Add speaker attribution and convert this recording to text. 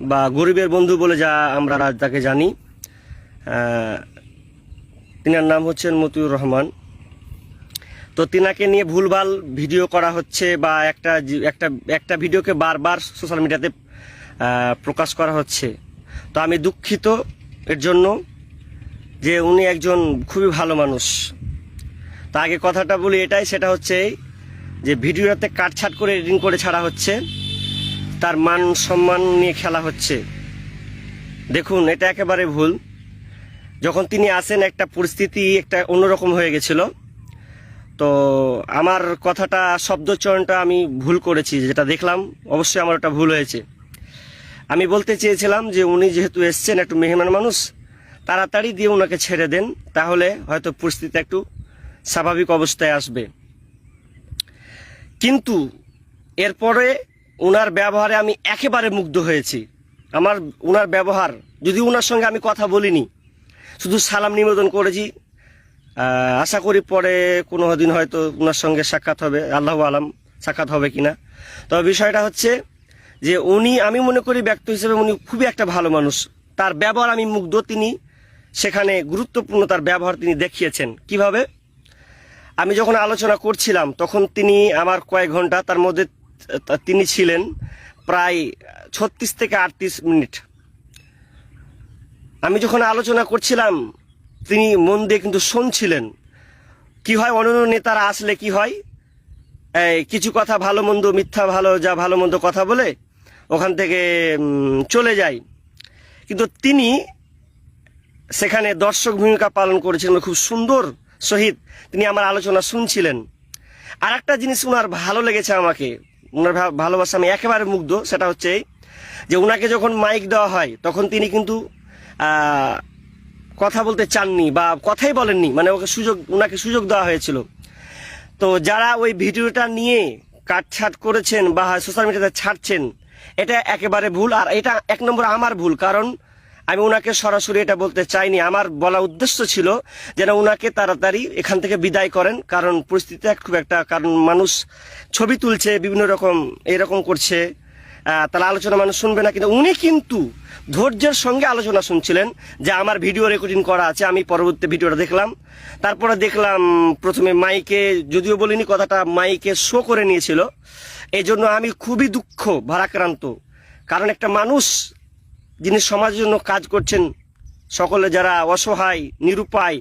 Speaker 1: বা গরিবের বন্ধু বলে যা আমরা তাকে জানি। তিনার নাম হচ্ছেন মতিউর রহমান। তো তিনাকে নিয়ে ভুলভাল ভিডিও করা হচ্ছে বা একটা একটা একটা ভিডিওকে বারবার সোশ্যাল মিডিয়াতে প্রকাশ করা হচ্ছে। তো আমি দুঃখিত এর জন্য, যে উনি একজন খুবই ভালো মানুষ। তা আগে কথাটা বলি এটাই, সেটা হচ্ছে যে ভিডিওতে কাটছাট করে এডিটিং করে ছাড়া হচ্ছে, তার মান সম্মান নিয়ে খেলা হচ্ছে। দেখুন, এটা একেবারে ভুল। যখন তিনি আসেন একটা পরিস্থিতি একটা অন্যরকম হয়ে গেছিল। তো আমার কথাটা শব্দচয়নটা আমি ভুল করেছি, যেটা দেখলাম অবশ্যই আমার ওটা ভুল হয়েছে। আমি বলতে চেয়েছিলাম যে উনি যেহেতু এসছেন একটু মেহমান মানুষ, তাড়াতাড়ি দিয়ে ওনাকে ছেড়ে দেন, তাহলে হয়তো পরিস্থিতি একটু স্বাভাবিক অবস্থায় আসবে। কিন্তু এরপরে ওনার ব্যবহারে আমি একেবারে মুগ্ধ হয়েছি। ওনার ব্যবহার, যদি ওনার সঙ্গে আমি কথা বলিনি, শুধু সালাম নিবেদন করেছি। আশা করি পরে কোনো দিন হয়তো ওনার সঙ্গে সাক্ষাৎ হবে, আল্লাহু আলাম সাক্ষাৎ হবে কিনা। তবে বিষয়টা হচ্ছে যে আমি মনে করি ব্যক্তি হিসেবে উনি খুবই একটা ভালো মানুষ। তার ব্যবহার আমি মুগ্ধ। তিনি সেখানে গুরুত্বপূর্ণ তার ব্যবহার তিনি দেখিয়েছেন। কিভাবে? আমি যখন আলোচনা করছিলাম তখন তিনি আমার কয়েক ঘন্টা, তার মধ্যে তিনি ছিলেন প্রায় 36 থেকে 38 মিনিট। আমি যখন আলোচনা করছিলাম তিনি মন দিয়ে কিন্তু শুনছিলেন। কি হয়, অন্যান্য নেতারা আসলে কি হয়, কিছু কথা ভালো মন্দ, মিথ্যা ভালো যা ভালো মন্দ কথা বলে ওখান থেকে চলে যায়। কিন্তু তিনি সেখানে দর্শক ভূমিকা পালন করেছিলেন, খুব সুন্দর সহিত তিনি আমার আলোচনা শুনছিলেন। আর একটা জিনিস ওনার ভালো লেগেছে আমাকে, ওনার ভালোবাসা আমি একেবারে মুগ্ধ। সেটা হচ্ছে যে ওনাকে যখন মাইক দেওয়া হয় তখন তিনি কিন্তু কথা বলতে চাননি বা কথাই বলেননি, মানে ওনাকে সুযোগ দেওয়া হয়েছিল। তো যারা ওই ভিডিওটা নিয়ে কাটছাট করেছেন বা সোশ্যাল মিডিয়াতে ছাড়ছেন, এটা একেবারে ভুল। আর এটা এক নম্বর আমার ভুল, কারণ আমি ওনাকে সরাসরি এটা বলতে চাইনি। আমার বলা উদ্দেশ্য ছিল যেন ওনাকে তাড়াতাড়ি এখান থেকে বিদায় করেন, কারণ পরিস্থিতি খুব একটা, কারণ মানুষ ছবি তুলছে, বিভিন্ন রকম এরকম করছে, তাহলে আলোচনা মানুষ শুনবে না। কিন্তু উনি কিন্তু ধৈর্যের সঙ্গে আলোচনা শুনছিলেন, যে আমার ভিডিও রেকর্ডিং করা আছে। আমি পরবর্তী ভিডিওটা দেখলাম, তারপরে দেখলাম প্রথমে মাইকে, যদিও বলিনি কথাটা, মাইকে শো করে নিয়েছিল। এই জন্য আমি খুবই দুঃখ ভারাক্রান্ত, কারণ একটা মানুষ যিনি সমাজের জন্য কাজ করছেন, সকলে যারা অসহায় নিরুপায়